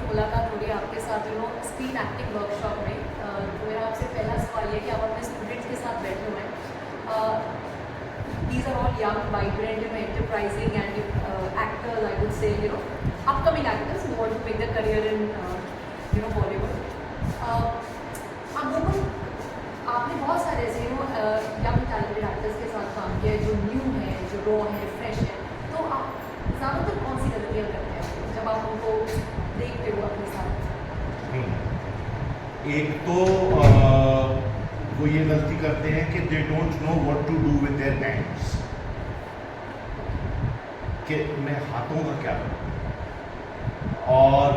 मुलाकात हो रही है आपके साथ स्क्रीन एक्टिंग वर्कशॉप में। तो मेरा आपसे पहला सवाल ये कि आप अपने स्टूडेंट्स के साथ बैठे हुए हैं। These are all young, vibrant, enterprising and actors, I would say, upcoming actors who want to make their career in, Bollywood. आप लोगों आपने बहुत सारे ऐसे यंग टैलेंटेड एक्टर्स के साथ काम किया है जो न्यू है, जो रॉ है, फ्रेश है। तो आप ज़्यादातर कौन सी गलतियाँ करते हैं जब आप उनको देखते हो अपने साथ? एक तो वो ये गलती करते हैं कि they don't know what to do with their hands, कि मैं हाथों का क्या करूं। और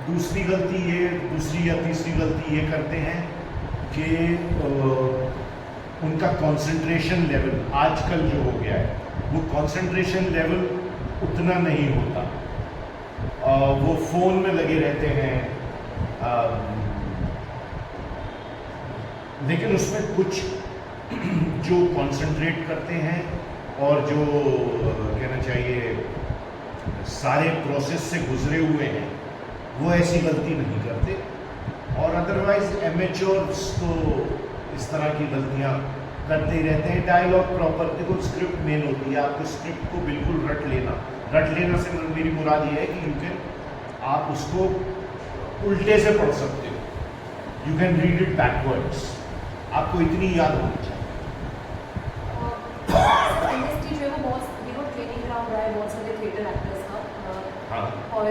दूसरी या तीसरी गलती ये करते हैं कि उनका कंसंट्रेशन लेवल आजकल जो हो गया है, वो कंसंट्रेशन लेवल उतना नहीं होता। वो फ़ोन में लगे रहते हैं, लेकिन उसमें कुछ जो कंसंट्रेट करते हैं और जो कहना चाहिए सारे प्रोसेस से गुजरे हुए हैं, वो ऐसी गलती नहीं करते। और अदरवाइज एमेच्योर्स तो इस तरह की गलतियाँ करते ही रहते हैं। डायलॉग प्रॉपर, देखो स्क्रिप्ट मेन होती है, आपको स्क्रिप्ट को बिल्कुल रट लेना से मेरी मुराद ये है कि आप उसको उल्टे से पढ़ सकते हो, you can read it backwards, आपको इतनी याद होनी चाहिए। इंडस्ट्री जो है वो बहुत ट्रेनिंग ग्राउंड रहा है बहुत सारे थिएटर एक्टर्स का। हाँ। और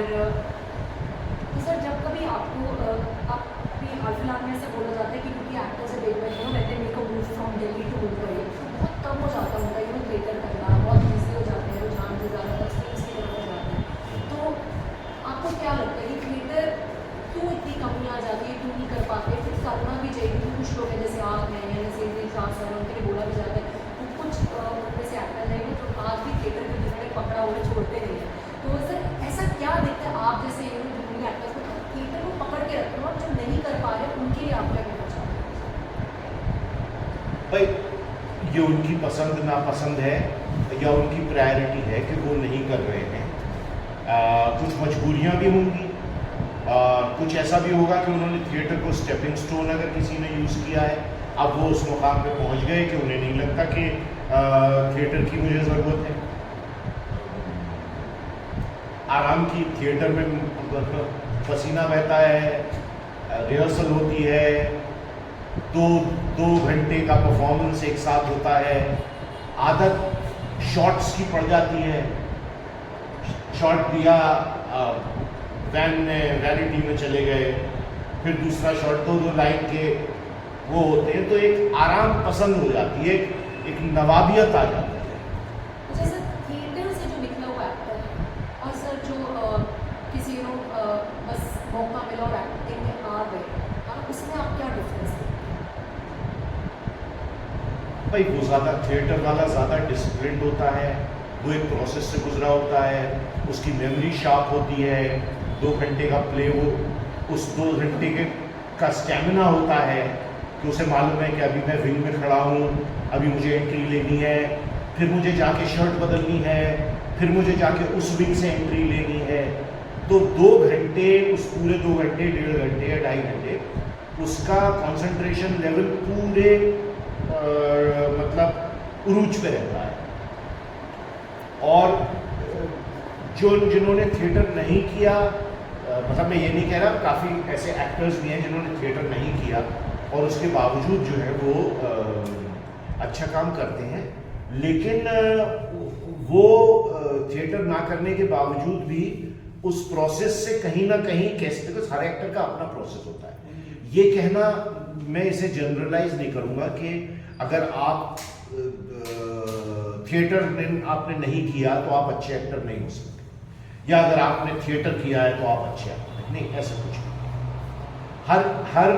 तो सर जब कभी आपको अभी हाल फिलहाल में ऐसा बोला जाता है कि क्योंकि एक्टर्स है when they make a move from Delhi to Mumbai, तो बहुत कम हो जाता है उनका थिएटर करना, बहुत बिजी हो जाते हैं, रुझान से ज़्यादा स्क्रीन्स की तरफ हो जाते हैं। तो आपको क्या लगता है कि थिएटर क्यों इतनी कमी आ जाती है, क्यों नहीं कर पाते? फिर करना भी चाहिए क्योंकि कुछ लोग हैं जैसे आप हैं या जैसे शाह सर, उनके लिए बोला भी जाता है, तो कुछ जैसे एक्टर हैं जो आज भी थिएटर के जिसने पकड़ा हुआ छोड़ते नहीं है। तो सर ऐसा क्या देखते हैं आप जैसे जूनियर एक्टर्स को थिएटर को पकड़ के रखते हो और जो नहीं कर पा रहे उनके लिए आप क्या कहना चाहते हैं? भाई ये उनकी पसंद नापसंद है या उनकी प्रायोरिटी है कि वो नहीं कर रहे हैं। कुछ मजबूरियां भी होंगी, कुछ ऐसा भी होगा कि उन्होंने थिएटर को स्टेपिंग स्टोन अगर किसी ने यूज़ किया है, अब वो उस मुकाम पे पहुंच गए कि उन्हें नहीं लगता कि थिएटर की मुझे ज़रूरत है। आराम की थिएटर में पसीना बहता है, रिहर्सल होती है, दो घंटे का परफॉर्मेंस एक साथ होता है, आदत शॉट्स की पड़ जाती है। शॉट दिया, वैनिटी में चले गए, फिर दूसरा शॉट, दो लाइन के वो होते हैं, तो एक आराम पसंद हो जाती है, एक नवाबियत आ जाती है। अच्छा सर, थिएटर से जो निकला हुआ एक्टर है और सर जो किसी बस मौका मिला और एक्टिंग में आ गए, उसमें आप क्या डिफरेंस देखते हैं? भाई वो ज़्यादा थिएटर वाला ज़्यादा डिसिप्लिन होता है, वो एक प्रोसेस से गुजरा होता है, उसकी मेमोरी शार्प होती है, 2 घंटे का प्ले, वो उस 2 घंटे का स्टैमिना होता है कि उसे मालूम है कि अभी मैं विंग में खड़ा हूँ, अभी मुझे एंट्री लेनी है, फिर मुझे जाके शर्ट बदलनी है, फिर मुझे जाके उस विंग से एंट्री लेनी है। तो 2 घंटे, उस पूरे 2 घंटे, 1.5 घंटे या 2.5 घंटे, उसका कंसंट्रेशन लेवल पूरे मतलब उरूज पे रहता है। और जिन्होंने थिएटर नहीं किया, मतलब मैं ये नहीं कह रहा, काफ़ी ऐसे एक्टर्स भी हैं जिन्होंने थिएटर नहीं किया और उसके बावजूद जो है वो अच्छा काम करते हैं, लेकिन वो थिएटर ना करने के बावजूद भी उस प्रोसेस से कहीं ना कहीं कैसे, देखो हर एक्टर का अपना प्रोसेस होता है। ये कहना, मैं इसे जनरलाइज नहीं करूँगा कि अगर आप थिएटर आपने नहीं किया तो आप अच्छे एक्टर नहीं हो सकते, या अगर आपने थिएटर किया है तो आप अच्छे एक्टर नहीं, ऐसा कुछ नहीं। हर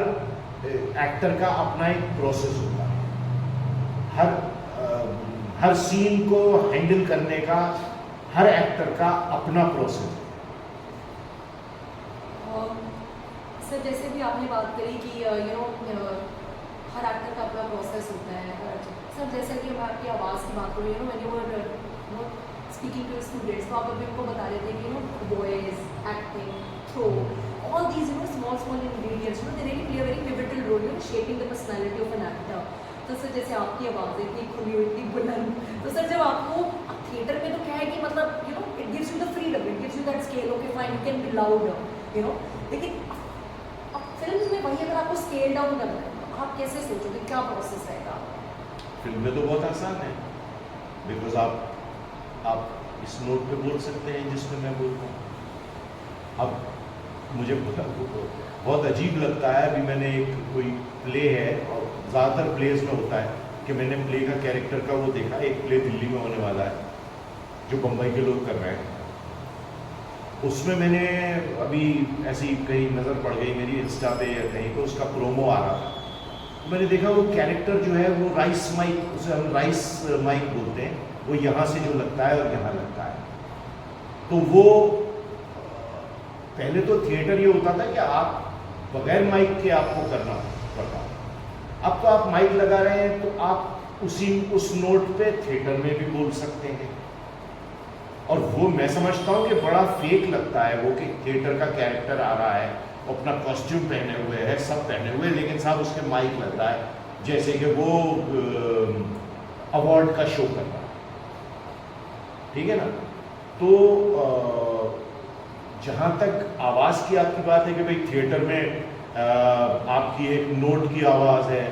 एक्टर का अपना एक प्रोसेस होता है, हर सीन को हैंडल करने का हर एक्टर का अपना प्रोसेस है। सर जैसे भी आपने बात करी कि हर एक्टर का अपना प्रोसेस होता है। सर जैसे कि मैं आपकी आवाज़ की बात करूँ, when you were speaking to student students, तो आप अभी उनको बता रहे थे कि voice, acting, throw, all these small ingredients they really play a very pivotal role in shaping the personality of an actor. तो सर जैसे आपकी आवाज़ इतनी खुली हुई, इतनी बुलंद, तो सर जब आपको थिएटर में तो क्या है कि मतलब it gives you the freedom, it gives you that scale, okay fine you can be loud, लेकिन अब फिल्म में वही अगर आपको स्केल डाउन करना है तो आप कैसे सोचोगे, क्या प्रोसेस रहेगा? फिल्म में तो बहुत आसान है, बिकॉज आप इस नोट पे बोल सकते हैं जिसमें मैं बोलता हूँ। अब मुझे बहुत अजीब लगता है, अभी मैंने एक कोई प्ले है, और ज़्यादातर प्लेज में होता है कि मैंने प्ले का कैरेक्टर का वो देखा, एक प्ले दिल्ली में होने वाला है जो बम्बई के लोग कर रहे हैं, उसमें मैंने अभी ऐसी कहीं नज़र पड़ गई मेरी इंस्टा पे या कहीं तो उसका प्रोमो आ रहा था, तो मैंने देखा वो कैरेक्टर जो है वो राइस माइक, उसे हम राइस माइक बोलते हैं, वो यहाँ से जो लगता है और यहाँ लगता है। तो वो पहले तो थिएटर ये होता था कि आप बगैर माइक के आपको करना पड़ता, अब तो आप माइक लगा रहे हैं तो आप उस नोट पे थिएटर में भी बोल सकते हैं, और वो मैं समझता हूँ कि बड़ा फेक लगता है वो कि थिएटर का कैरेक्टर आ रहा है, अपना कॉस्ट्यूम पहने हुए है, सब पहने हुए, लेकिन साहब उसके माइक लग रहा है जैसे कि वो अवार्ड का शो कर रहा है, ठीक है ना। तो जहाँ तक आवाज़ की आपकी बात है कि भाई थिएटर में आपकी एक नोट की आवाज़ है,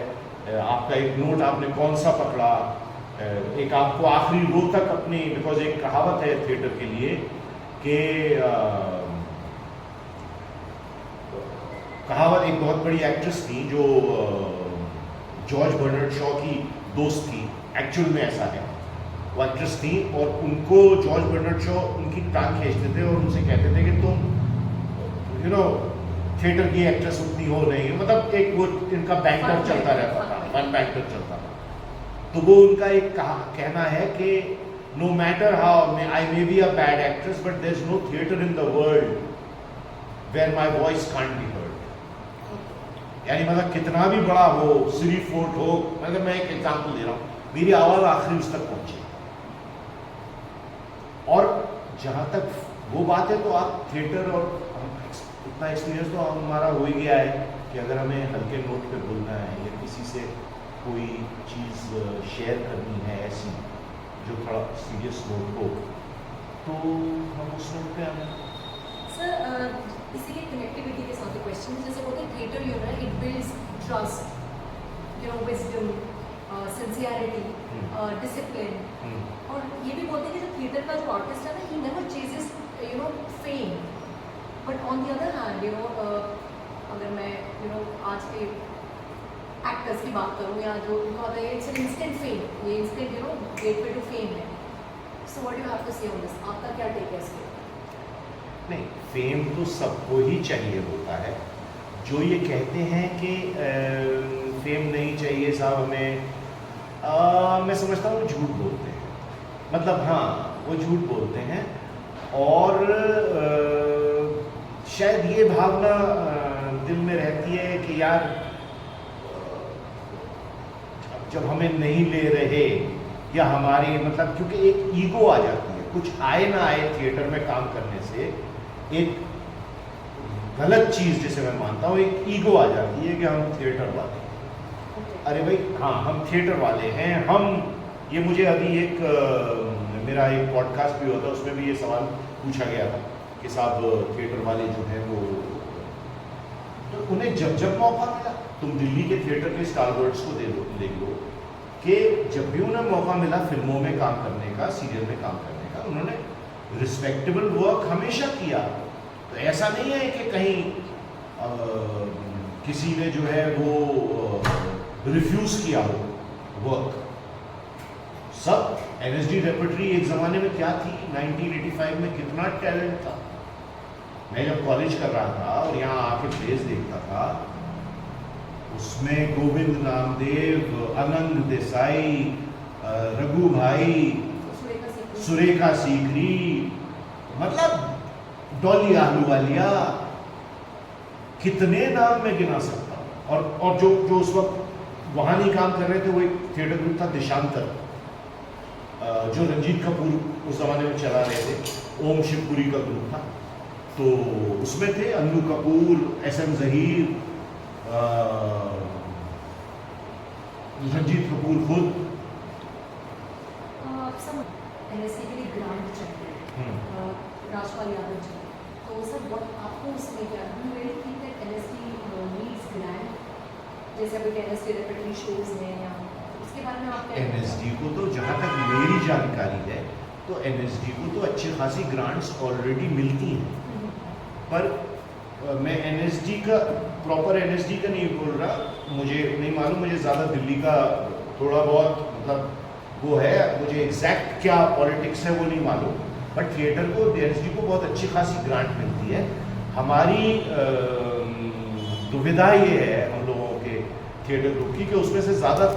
आपका एक नोट आपने कौन सा पकड़ा, एक आपको आखिरी रो तक अपनी, बिकॉज एक कहावत है थिएटर के लिए कि कहावत, एक बहुत बड़ी एक्ट्रेस थी जो जॉर्ज बर्नार्ड शॉ की दोस्त थी, एक्चुअल में ऐसा है, वो एक्ट्रेस थी और उनको जॉर्ज बर्नार्ड शॉ उनकी टांग खींचते थे और उनसे कहते थे कि तुम थिएटर की एक्ट्रेस उतनी हो नहीं है, मतलब एक वो इनका बैंटर चलता रहता था, वन बैंटर चलता था। तो वो उनका एक कहना है कि no matter how I may be a bad actress but there is no theatre in the world where my voice can't be heard. यानी मतलब कितना भी बड़ा हो, श्री फोर्ट हो, मतलब मैं एक एग्जाम्पल दे रहा हूँ, मेरी आवाज़ आखिरी उस तक पहुँचे। और जहाँ तक वो बात है तो आप थिएटर और इतना एक्सपीरियंस तो हमारा हो ही गया है कि अगर हमें हल्के नोट पे बोलना है या किसी से कोई चीज़ शेयर करनी है ऐसी जो थोड़ा सीरियस नोट हो, तो हम उस नोट पे आना। सर इसीलिए कनेक्टिविटी के साथ क्वेश्चन, जैसे बोलते हैं theatre it builds trust, wisdom, sincerity, discipline, और ये भी बोलते हैं कि जो थिएटर का जो आर्टिस्ट है ना, he never ceases fame, but on the other hand अगर मैं आज के एक्टर्स की बात करूँ या जो उनको होता है इट्स एन इंस्टेंट फेम, ये इंस्टेंट गेटवे टू फेम है। So what you have to say on this, आपका क्या टेक है इसके? नहीं, फेम तो सबको ही चाहिए होता है। जो ये कहते हैं कि फेम नहीं चाहिए साहब हमें, मैं समझता हूँ झूठ बोलते हैं, मतलब हाँ वो झूठ बोलते हैं, और शायद ये भावना दिल में रहती है कि यार जब हमें नहीं ले रहे या हमारी मतलब, क्योंकि एक ईगो आ जाती है, कुछ आए ना आए थिएटर में काम करने से एक गलत चीज़ जिसे मैं मानता हूँ, एक ईगो आ जाती है कि हम थिएटर वाले, अरे भाई हाँ हम थिएटर वाले हैं हम। ये मुझे अभी एक मेरा एक पॉडकास्ट भी होता है, उसमें भी ये सवाल पूछा गया था कि साहब थिएटर वाले जो हैं वो, तो उन्हें जब जब मौका मिला, तुम दिल्ली के थिएटर के स्टारवर्ड्स को देख लो कि जब भी उन्हें मौका मिला फिल्मों में काम करने का, सीरियल में काम करने का, उन्होंने रिस्पेक्टेबल वर्क हमेशा किया। तो ऐसा नहीं है कि कहीं किसी ने जो है वो रिफ्यूज़ किया हो वर्क। सब NSD रेपर्टरी एक ज़माने में क्या थी, 1985 में कितना टैलेंट था। मैं जब कॉलेज कर रहा था और यहाँ आके प्लेस देखता था, उसमें गोविंद नामदेव, अनंत देसाई, रघु भाई, सुरेखा सीकरी, मतलब डॉली आहलूवालिया, कितने नाम मैं गिना सकता हूँ। और जो उस वक्त वहाँ नहीं काम कर रहे थे, वो एक थिएटर ग्रुप था देशांतर, जो रंजीत कपूर उस ज़माने में चला रहे थे, ओम शिवपुरी का ग्रुप था, तो उसमें थे अन्नू कपूर, SM ज़हीर, रंजीत कपूर खुद। NSD के लिए ग्रांट चाहिए, राजपाल यादव जी, तो सर व्हाट आपको उसमें क्या really think that NSD needs grant, जैसे अभी NSD रेपेटरी शोज हैं, या उसके बारे में आप क्या NSD को तो जहाँ तक मेरी जानकारी है तो NSD को तो अच्छी खासी ग्रांट्स ऑलरेडी मिलती हैं, पर मैं NSD का प्रॉपर NSD का नहीं बोल रहा, मुझे नहीं मालूम, मुझे ज़्यादा दिल्ली का थोड़ा बहुत मतलब वो है, मुझे एग्जैक्ट क्या पॉलिटिक्स है वो नहीं मालूम, बट थिएटर को NSD को बहुत अच्छी खासी ग्रांट मिलती है। हमारी दुविधा ये है हम लोगों के थिएटर ग्रुप की कि उसमें से ज़्यादा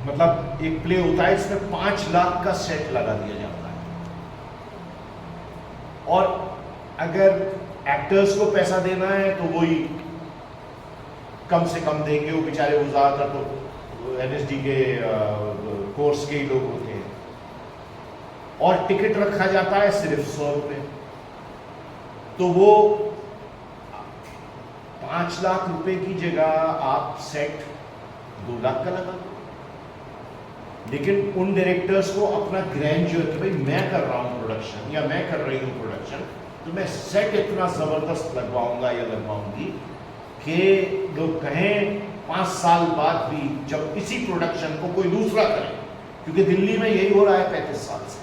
मतलब एक प्ले होता है इसमें 5 लाख का सेट लगा दिया जाता है, और अगर एक्टर्स को पैसा देना है तो वही कम से कम देंगे, वो बेचारे वो ज़्यादातर तो NSD के कोर्स के ही लोग होते हैं, और टिकट रखा जाता है सिर्फ 100 रुपये, तो वो 5 लाख रुपए की जगह आप सेट 2 लाख का लगा दो। लेकिन उन डायरेक्टर्स को अपना ग्रैंड्योर कि भाई मैं कर रहा हूँ प्रोडक्शन या मैं कर रही हूँ प्रोडक्शन, तो मैं सेट इतना ज़बरदस्त लगवाऊंगा या लगवाऊंगी कि लोग कहें 5 साल बाद भी जब इसी प्रोडक्शन को कोई दूसरा करे, क्योंकि दिल्ली में यही हो रहा है 35 साल से,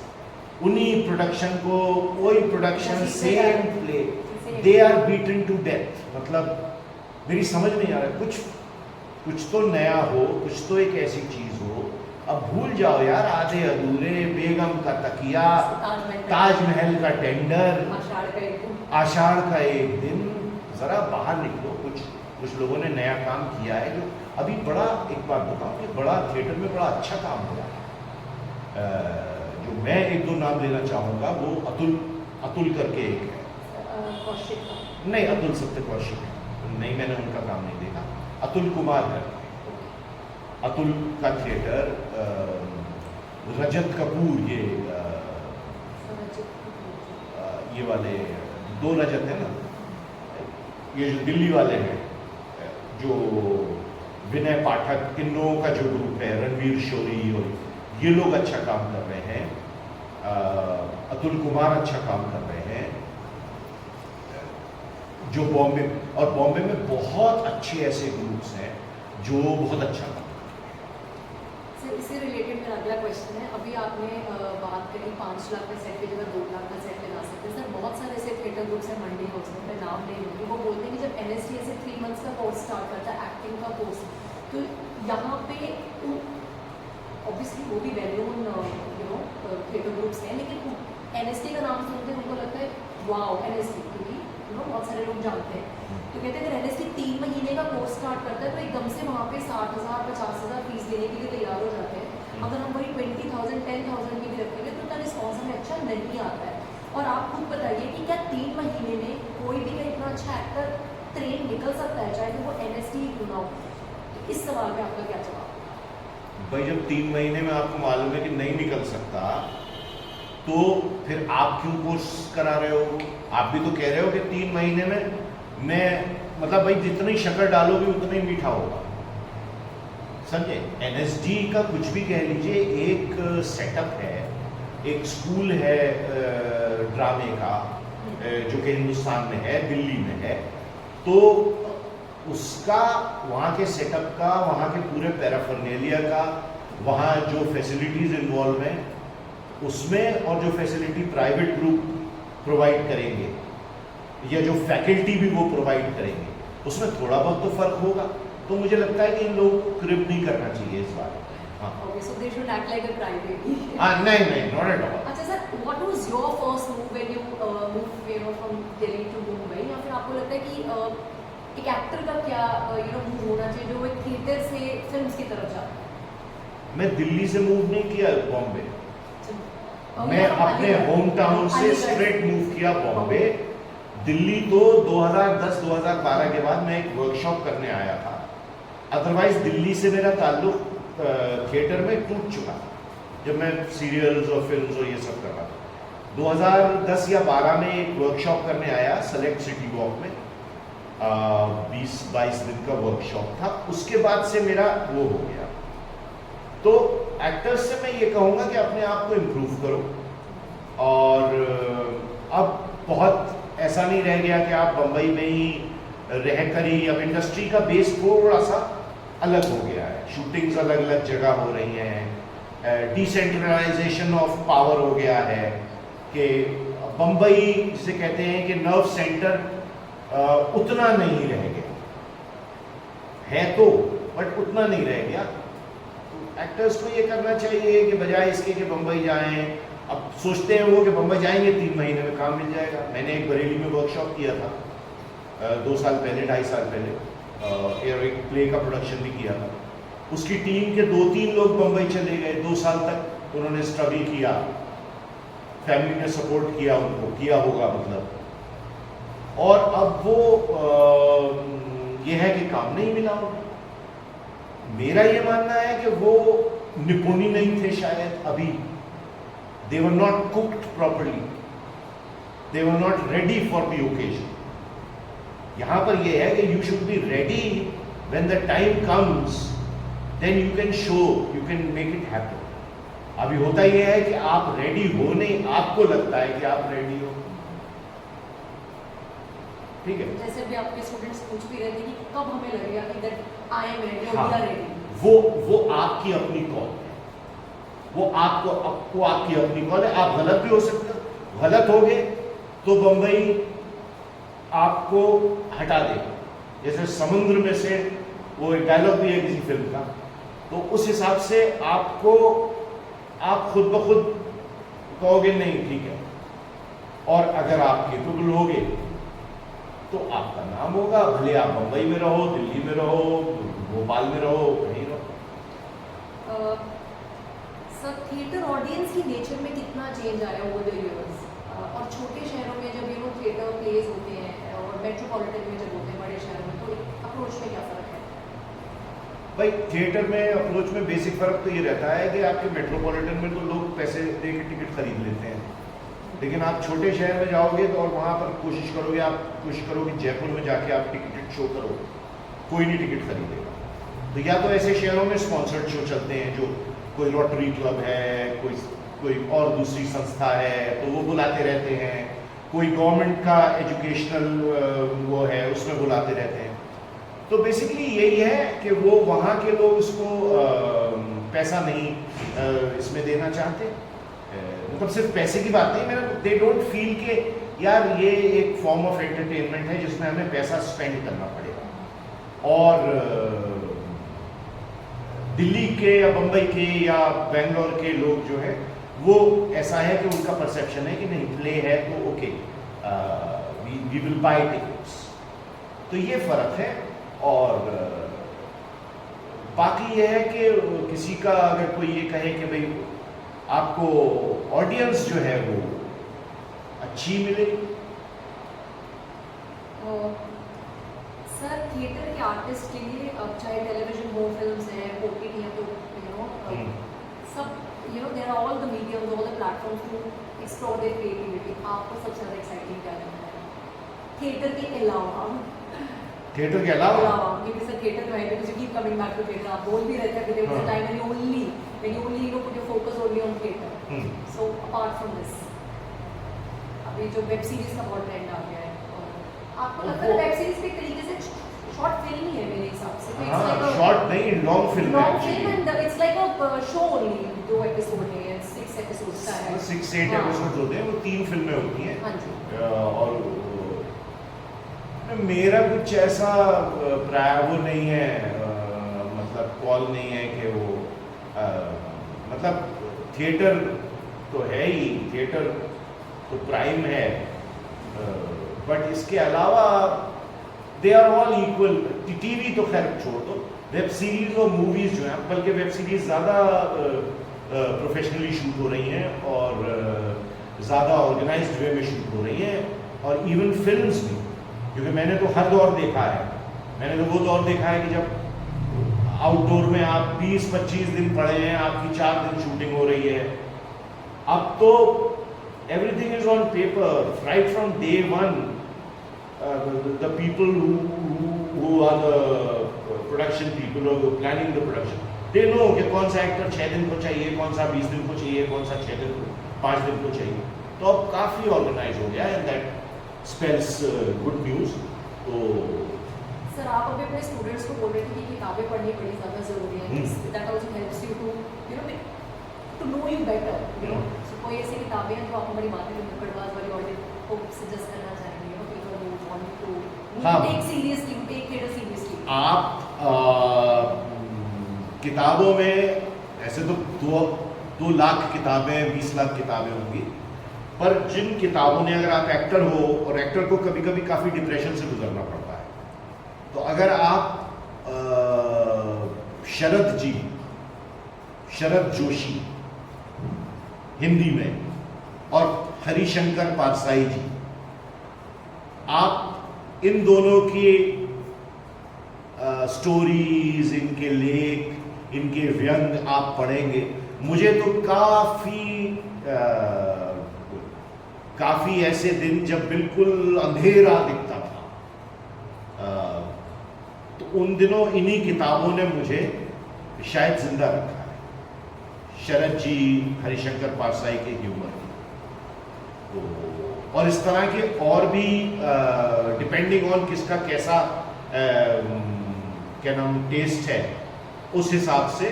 उन्हीं प्रोडक्शन को कोई production same play they are beaten to death. मतलब मेरी समझ नहीं आ रहा, कुछ तो नया हो, कुछ तो एक ऐसी चीज़ हो। अब भूल जाओ यार आधे अधूरे, बेगम का तकिया, ताजमहल का टेंडर, आषाढ़ का एक दिन, ज़रा बाहर निकलो। कुछ लोगों ने नया काम किया है जो अभी बड़ा, एक बात बताऊं कि बड़ा थिएटर में बड़ा अच्छा काम हो रहा है। जो मैं 1-2 नाम लेना चाहूँगा, वो अतुल करके एक है, नहीं अतुल सत्य कौशिक नहीं, मैंने उनका काम नहीं देखा, अतुल कुमार करके, अतुल का थिएटर, रजत कपूर, ये वाले 2 रजत है ना, ये जो दिल्ली वाले हैं, जो विनय पाठक, इन लोगों का जो ग्रुप है, रणवीर शोरी, और ये लोग अच्छा काम कर रहे हैं, अतुल कुमार अच्छा काम कर रहे हैं, जो बॉम्बे में बहुत अच्छे ऐसे ग्रुप्स हैं जो बहुत अच्छा काम। सर इससे रिलेटेड मेरा अगला क्वेश्चन है, अभी आपने बात करी 5 लाख का सेट की जगह 2 लाख का सेट लगा सकते हैं। सर बहुत सारे ऐसे थिएटर ग्रुप्स हैं मंडी हाउस में, मैं नाम नहीं लूँगी, वो बोलते हैं कि जब NSD ऐसे 3 मंथ्स का कोर्स स्टार्ट करता है एक्टिंग का कोर्स, तो यहाँ पे ऑब्वियसली वो भी वेल नोन थिएटर ग्रुप्स हैं, लेकिन NSD का नाम सुनते हैं उनको लगता है वाओ NSD, क्योंकि बहुत सारे लोग जानते हैं, तो कहते हैं अगर NSD 3 महीने का कोर्स स्टार्ट करता है तो एकदम से वहाँ पे 60,000 50,000 फीस देने के लिए तैयार हो जाते हैं। अगर हम वही 20,000 10,000 की भी रखेंगे तो उतना रिस्पॉन्स हमें अच्छा नहीं आता है। और आप खुद बताइए कि क्या 3 महीने में कोई भी इतना अच्छा एक्टर ट्रेन निकल सकता है, चाहे वो NSD ही क्यों ना हो? तो इस सवाल पे आपका क्या जवाब? भाई जब 3 महीने में आपको मालूम है कि नहीं निकल सकता, तो फिर आप क्यों कोर्स करा रहे हो? आप भी तो कह रहे हो कि 3 महीने में मैं, मतलब भाई जितनी शक्कर डालोगे उतना ही मीठा होगा, समझे? NSD का कुछ भी कह लीजिए, एक सेटअप है, एक स्कूल है ड्रामे का, जो कि हिंदुस्तान में है, दिल्ली में है, तो उसका, वहाँ के सेटअप का, वहाँ के पूरे पैराफर्नेलिया का, वहाँ जो फैसिलिटीज़ इन्वॉल्व हैं उसमें, और जो फैसिलिटी प्राइवेट ग्रुप प्रोवाइड करेंगे या जो फैकल्टी भी वो प्रोवाइड करेंगे, उसमें थोड़ा बहुत तो फर्क होगा। तो मुझे लगता है कि इन लोगों को क्रिप नहीं करना चाहिए इस बारे में। हाँ, okay, so they should act like a private. नहीं, नॉट एट ऑल। अच्छा sir, what was your first move when you move from Delhi to Mumbai, या फिर आपको लगता है कि एक एक्टर का क्या मूव होना चाहिए जो एक थिएटर से फिल्म्स की तरफ जाता है? मैं दिल्ली से मूव नहीं किया बॉम्बे, मैं अपने होम टाउन से स्ट्रेट मूव किया बॉम्बे। दिल्ली तो 2010-2012 के बाद मैं एक वर्कशॉप करने आया था, अदरवाइज दिल्ली से मेरा ताल्लुक थिएटर में टूट चुका था। जब मैं सीरियल्स और फिल्म्स और ये सब कर रहा था। 2010 या 12 में एक वर्कशॉप करने आया सेलेक्ट सिटी वॉक में, 20-22 दिन का वर्कशॉप था। उसके बाद से मेरा वो हो गया। तो एक्टर्स से मैं ये कहूँगा कि अपने आप को इम्प्रूव करो, और अब बहुत ऐसा नहीं रह गया कि आप बम्बई में ही रह कर ही, अब इंडस्ट्री का बेस थोड़ा सा अलग हो गया है, शूटिंग्स अलग अलग जगह हो रही हैं, डिसेंट्रलाइजेशन ऑफ पावर हो गया है कि बम्बई जिसे कहते हैं कि नर्व सेंटर उतना नहीं रह गया है, तो बट उतना नहीं रह गया। तो एक्टर्स को ये करना चाहिए कि बजाय इसके कि बम्बई जाएं, अब सोचते हैं वो कि बम्बई जाएंगे 3 महीने में काम मिल जाएगा। मैंने एक बरेली में वर्कशॉप किया था 2 साल पहले, 2.5 साल पहले, एक प्ले का प्रोडक्शन भी किया था। उसकी टीम के 2-3 लोग बम्बई चले गए, 2 साल तक उन्होंने स्ट्रगल किया, फैमिली ने सपोर्ट किया, उनको किया होगा मतलब, और अब वो ये है कि काम नहीं मिला उनको। मेरा ये मानना है कि वो निपुणी नहीं थे शायद अभी, they were not cooked properly, they were not ready for the occasion। यहाँ पर ये है कि you should be ready when the time comes, then you can show, you can make it happen। अभी होता ये है कि आप रेडी हो नहीं, आपको लगता है कि आप रेडी हो, ठीक है। जैसे भी आपके स्टूडेंट्स पूछ भी रहे थे कि कब हमें लगेगा कि दैट आई एम रेडी और हाँ, वी आर रेडी, वो आपकी अपनी कॉल है, वो आपको आपकी अपनी कॉल है। आप गलत भी हो सकते हो, गलत हो गए तो बम्बई आपको हटा देगा। जैसे समुद्र में से वो एक डायलॉग भी है किसी फिल्म का, तो उस हिसाब से आपको आप खुद ब खुद कहोगे नहीं ठीक है, और अगर आप केपेबल होगे तो आपका नाम होगा, भले आप मुंबई में रहो, दिल्ली में रहो, भोपाल में रहो, कहीं रहो। सर थिएटर ऑडियंस की नेचर में कितना चेंज आया ओवर द इयर्स, और छोटे शहरों में जब थिएटर प्लेज होते हैं और मेट्रोपॉलिटन में जब होते हैं बड़े शहरों में, तो अप्रोच में क्या फ़र्क है? भाई थिएटर में अप्रोच में बेसिक फ़र्क तो ये रहता है कि आपके मेट्रोपॉलिटन में तो लोग पैसे दे के टिकट खरीद लेते हैं, लेकिन आप छोटे शहर में जाओगे तो और वहाँ पर कोशिश करोगे जयपुर में जाके आप टिकट शो करो, कोई नहीं टिकट खरीदेगा। तो या तो ऐसे शहरों में स्पॉन्सर्ड शो चलते हैं, जो कोई लॉटरी क्लब है, कोई और दूसरी संस्था है तो वो बुलाते रहते हैं, कोई गवर्नमेंट का एजुकेशनल वो है उसमें बुलाते रहते हैं। तो बेसिकली यही है कि वो वहाँ के लोग उसको पैसा नहीं इसमें देना चाहते, मतलब सिर्फ पैसे की बात नहीं, मेरा दे डोंट फील कि यार ये एक फॉर्म ऑफ एंटरटेनमेंट है जिसमें हमें पैसा स्पेंड करना पड़ेगा। और दिल्ली के या बम्बई के या बेंगलोर के लोग जो है वो ऐसा है कि उनका परसेप्शन है कि नहीं प्ले है तो okay we will buy tickets, तो ये फ़र्क है। और बाकी ये है कि किसी का अगर कोई ये कहे कि भाई आपको ऑडियंस जो है वो अच्छी मिले। सर थिएटर के आर्टिस्ट के लिए अब चाहे टेलीविजन हो, फिल्म्स हैं, ओटीटी है, तो सब there are all the mediums, all the platforms to explore their creativity. आपको सबसे ज़्यादा एक्साइटिंग क्या लगता है थिएटर के अलावा? थिएटर के अलावा क्योंकि सर थिएटर जो है because you keep coming back to theatre, आप बोल भी रहते हैं कि there was a time when you only put your focus only on theater। So apart from this, अभी जो वेब सीरीज का बहुत ट्रेंड आ गया है, और आपको लगता है वेब सीरीज भी एक तरीके से शॉर्ट फिल्म ही है मेरे हिसाब से? हाँ, शॉर्ट नहीं, लॉन्ग फिल्म है। Long film and it's like a show only, 2 episode है, 6 एपिसोड्स का है, 6-8 एपिसोड होते हैं, वो 3 फिल्में होती हैं। हाँ जी। और मेरा कुछ ऐसा प्राय वो नहीं है, मतलब कॉल नहीं है कि वो मतलब थिएटर तो है ही, थिएटर तो प्राइम है, बट इसके अलावा they are all equal. TV तो खैर छोड़ दो, वेब सीरीज और मूवीज़ जो हैं, बल्कि वेब सीरीज ज़्यादा प्रोफेशनली शूट हो रही हैं और ज़्यादा ऑर्गेनाइज्ड वे में शूट हो रही हैं, और इवन फिल्म्स भी, क्योंकि मैंने तो हर दौर देखा है। मैंने तो वो दौर देखा है कि जब आउटडोर में आप 20-25 दिन पड़े हैं, आपकी 4 दिन शूटिंग हो रही है। अब तो everything is on paper right from day one. The people who are the production people or planning the production, they know कि कौन सा एक्टर 6 दिन को चाहिए, कौन सा 20 दिन को चाहिए, कौन सा 6 दिन को 5 दिन को चाहिए। तो अब काफ़ी ऑर्गेनाइज हो गया and that spells good news. तो सर आप अभी अपने स्टूडेंट्स को बोल रहे थे कि किताबें पढ़नी बड़ी ज़्यादा ज़रूरी है, that also helps you to to know you better, so कोई ऐसी किताबें हैं जो आप हमारी बातें नुक्कड़बाज वाली ऑडियंस को सजेस्ट करना चाहेंगे, people who want to take seriously, take theatre seriously? आप किताबों में ऐसे तो 2 लाख किताबें, 20 लाख किताबें होंगी, पर जिन किताबों ने, अगर आप एक्टर हो और एक्टर को कभी कभी काफ़ी डिप्रेशन से गुजरना पड़ता है, तो अगर आप शरद जोशी हिंदी में और हरिशंकर पारसाई जी, आप इन दोनों की स्टोरीज, इनके लेख, इनके व्यंग आप पढ़ेंगे, मुझे तो काफ़ी ऐसे दिन जब बिल्कुल अंधेरा दिखता था, तो उन दिनों इन्हीं किताबों ने मुझे शायद जिंदा रखा है। शरद जी, हरिशंकर पारसाई के ह्यूमर, तो और इस तरह के और भी डिपेंडिंग ऑन किसका कैसा क्या नाम टेस्ट है, उस हिसाब से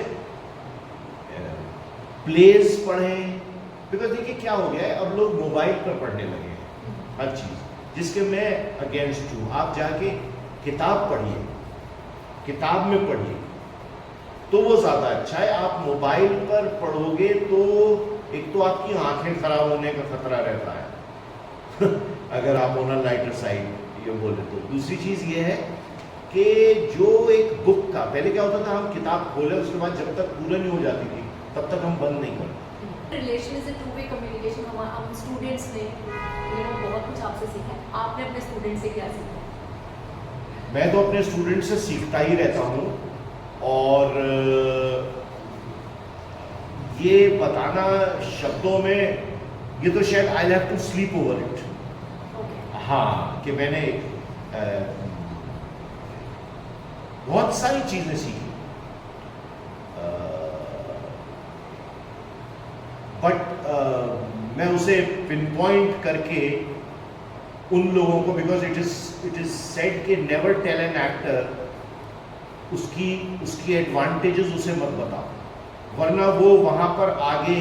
प्लेज पढ़ें। बिकॉज देखिए क्या हो गया है, अब लोग मोबाइल पर पढ़ने लगे हैं हर चीज़, जिसके मैं अगेंस्ट हूँ। आप जाके किताब पढ़िए, किताब में पढ़िए तो वो ज़्यादा अच्छा है। आप मोबाइल पर पढ़ोगे तो एक तो आपकी आंखें खराब होने का खतरा रहता है अगर आप ऑन लाइटर साइड ये बोले तो। दूसरी चीज़ ये है कि जो एक बुक का पहले क्या होता था, हम किताब खोले उसके बाद जब तक पूरा नहीं हो जाती थी तब तक हम बंद नहीं करते। Relation is a two way communication. हम स्टूडेंट्स ने बहुत कुछ आपसे सीखा है, आपने अपने स्टूडेंट से क्या सीखा? मैं तो अपने स्टूडेंट से सीखता ही रहता हूँ, और ये बताना शब्दों में, ये तो शायद I have to sleep over it. हाँ, कि मैंने बहुत सारी चीजें सीखी, बट मैं उसे पिन पॉइंट करके उन लोगों को, बिकॉज इट इज सेड कि नेवर टेल एन एक्टर उसकी एडवांटेजेस उसे मत बताओ, वरना वो वहाँ पर आगे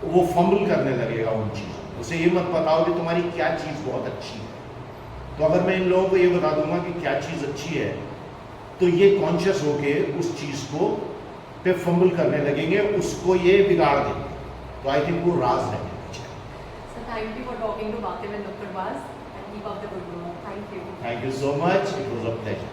वो फंबल करने लगेगा उन चीज़ों। उसे ये मत बताओ कि तुम्हारी क्या चीज़ बहुत अच्छी है। तो अगर मैं इन लोगों को ये बता दूंगा कि क्या चीज़ अच्छी है, तो ये कॉन्शियस होके उस चीज़ को पे फंबल करने लगेंगे, उसको ये बिगाड़ देंगे। तो आई थिंक वो राज है पीछे। Sir thank you for talking to बातें with Nukkadbaaz and keep up the good work. Thank you so much, it was a pleasure.